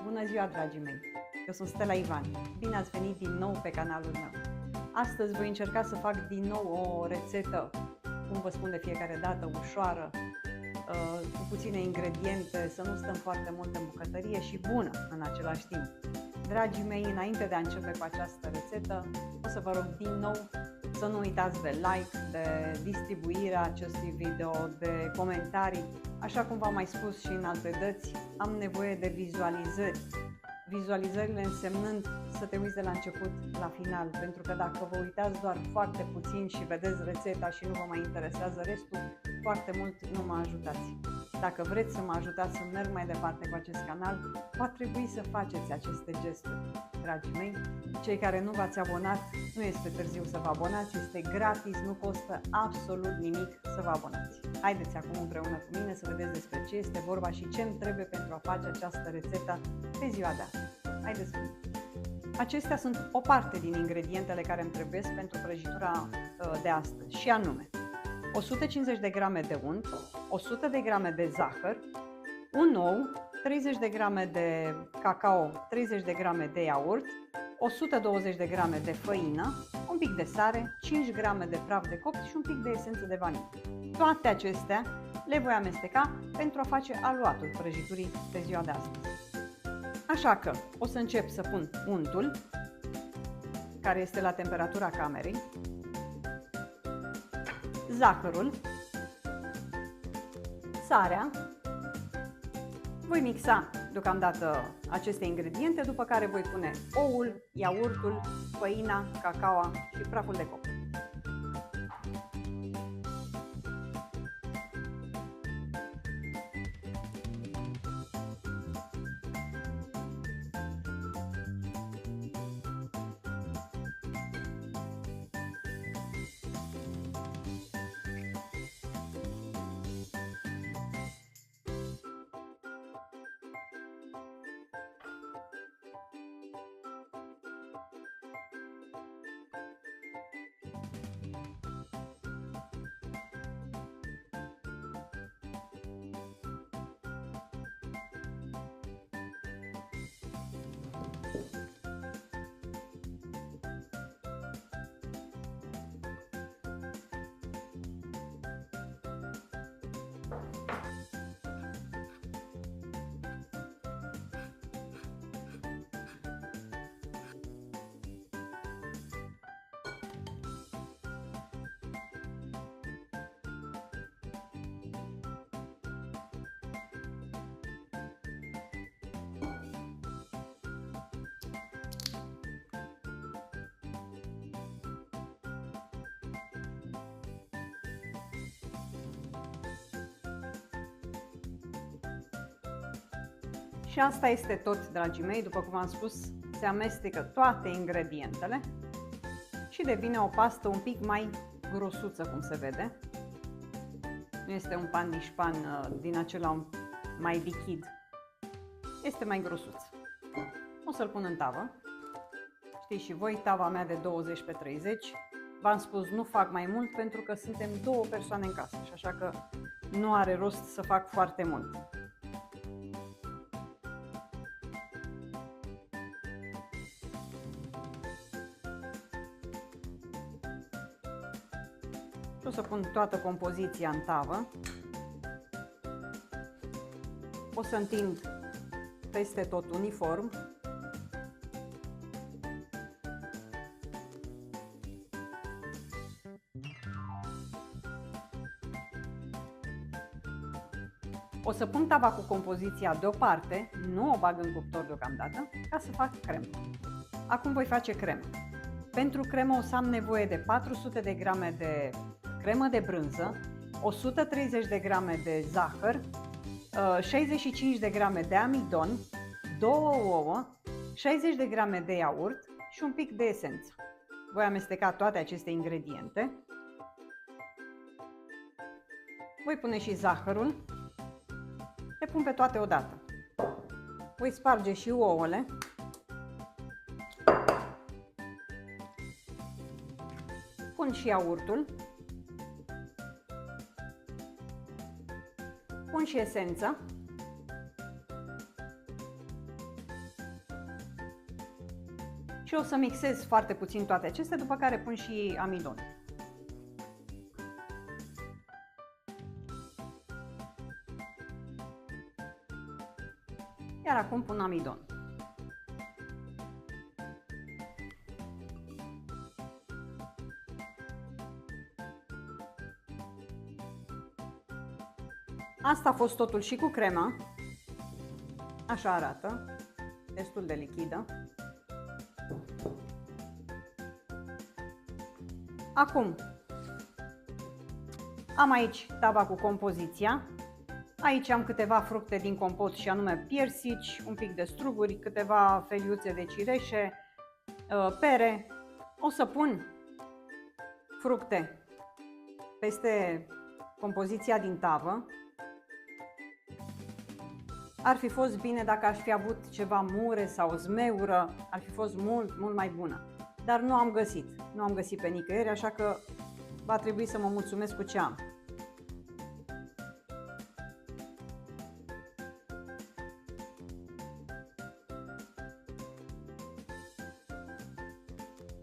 Bună ziua, dragii mei! Eu sunt Stella Ivan. Bine ați venit din nou pe canalul meu. Astăzi voi încerca să fac din nou o rețetă, cum vă spun de fiecare dată, ușoară, cu puține ingrediente, să nu stăm foarte mult în bucătărie și bună în același timp. Dragii mei, înainte de a începe cu această rețetă, o să vă rog din nou să nu uitați de like, de distribuirea acestui video, de comentarii. Așa cum v-am mai spus și în alte dăți, am nevoie de vizualizări. Vizualizările însemnând să te uiți de la început la final, pentru că dacă vă uitați doar foarte puțin și vedeți rețeta și nu vă mai interesează restul, foarte mult nu mă ajutați. Dacă vreți să mă ajutați să merg mai departe cu acest canal, va trebui să faceți aceste gesturi. Dragii mei, cei care nu v-ați abonat, nu este târziu să vă abonați, este gratis, nu costă absolut nimic să vă abonați. Haideți acum împreună cu mine să vedeți despre ce este vorba și ce îmi trebuie pentru a face această rețetă pe ziua de astăzi. Haideți cu mine! Acestea sunt o parte din ingredientele care îmi trebuie pentru prăjitura de astăzi, și anume 150 de grame de unt, 100 de grame de zahăr, un ou, 30 de grame de cacao, 30 de grame de iaurt, 120 de grame de făină, un pic de sare, 5 grame de praf de copt și un pic de esență de vanilie. Toate acestea le voi amesteca pentru a face aluatul prăjiturii de ziua de astăzi. Așa că o să încep să pun untul, care este la temperatura camerei, zahărul, sarea. Voi mixa deocamdată aceste ingrediente, după care voi pune oul, iaurtul, făina, cacaoa și praful de copt. Și asta este tot, dragii mei. După cum am spus, se amestecă toate ingredientele și devine o pastă un pic mai grosuță, cum se vede. Nu este un pan din acela mai lichid. Este mai grosuț. O să-l pun în tavă. Știți și voi, tava mea de 20 pe 30. V-am spus, nu fac mai mult pentru că suntem două persoane în casă și așa că nu are rost să fac foarte mult. O să pun toată compoziția în tavă. O să întind peste tot uniform. O să pun tava cu compoziția deoparte, nu o bag în cuptor deocamdată, ca să fac cremă. Acum voi face cremă. Pentru cremă o să am nevoie de 400 de grame de cremă de brânză, 130 de grame de zahăr, 65 de grame de amidon, 2 ouă, 60 de grame de iaurt și un pic de esență. Voi amesteca toate aceste ingrediente. Voi pune și zahărul. Le pun pe toate odată. Voi sparge și ouăle. Pun și iaurtul. Pun și esența. și o să mixez foarte puțin toate acestea, după care pun și amidon. Iar acum pun amidon. Asta a fost totul și cu crema. Așa arată, destul de lichidă. Acum am aici tava cu compoziția. Aici am câteva fructe din compot și anume piersici, un pic de struguri, câteva feliuțe de cireșe, pere. O să pun fructe peste compoziția din tavă. Ar fi fost bine dacă aș fi avut ceva mure sau zmeură, ar fi fost mult mai bună. Dar nu am găsit. Nu am găsit pe nicăieri, așa că va trebui să mă mulțumesc cu ce am.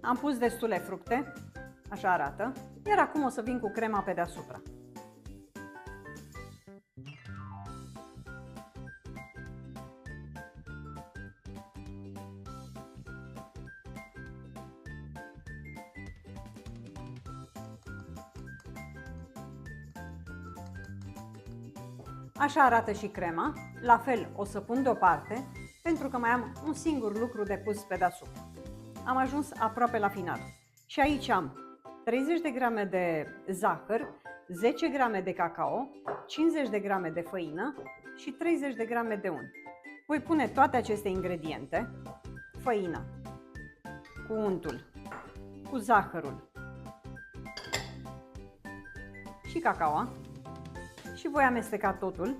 Am pus destule fructe, așa arată, iar acum o să vin cu crema pe deasupra. Așa arată și crema, la fel o să pun deoparte, pentru că mai am un singur lucru de pus pe deasupra. Am ajuns aproape la final și aici am 30 de grame de zahăr, 10 grame de cacao, 50 de grame de făină și 30 de grame de unt. Voi pune toate aceste ingrediente, făina, cu untul, cu zahărul și cacao și voi amesteca totul.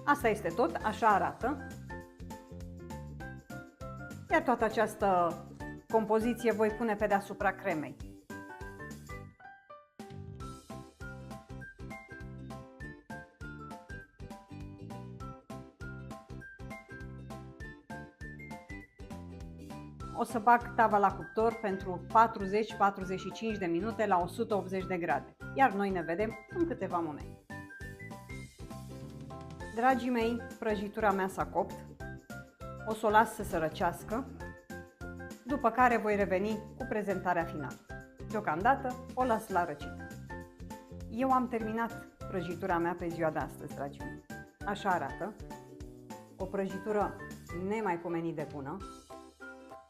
Asta este tot, așa arată. Iar toată această compoziție voi pune pe deasupra cremei. O să bag tava la cuptor pentru 40-45 de minute la 180 de grade, iar noi ne vedem în câteva momente. Dragii mei, prăjitura mea s-a copt, o să o las să se răcească, după care voi reveni cu prezentarea finală. Deocamdată o las la răcit. Eu am terminat prăjitura mea pe ziua de astăzi, dragii mei. Așa arată, o prăjitură nemaipomenit de bună.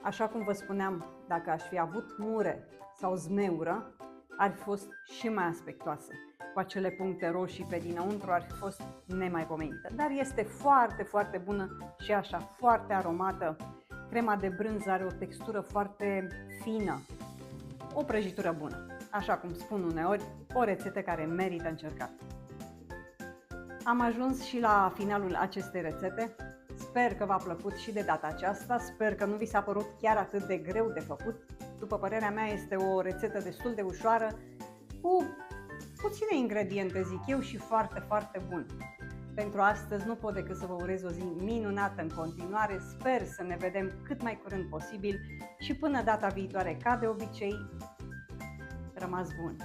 Așa cum vă spuneam, dacă aș fi avut mure sau zmeură, ar fi fost și mai aspectoasă. Cu acele puncte roșii pe dinăuntru ar fi fost nemaipomenită. Dar este foarte bună și așa, foarte aromată. Crema de brânză are o textură foarte fină. O prăjitură bună. Așa cum spun uneori, o rețetă care merită încercat. Am ajuns și la finalul acestei rețete. Sper că v-a plăcut și de data aceasta, sper că nu vi s-a părut chiar atât de greu de făcut. După părerea mea, este o rețetă destul de ușoară, cu puține ingrediente, zic eu, și foarte bună. Pentru astăzi nu pot decât să vă urez o zi minunată în continuare, sper să ne vedem cât mai curând posibil și până data viitoare, ca de obicei, rămas bun!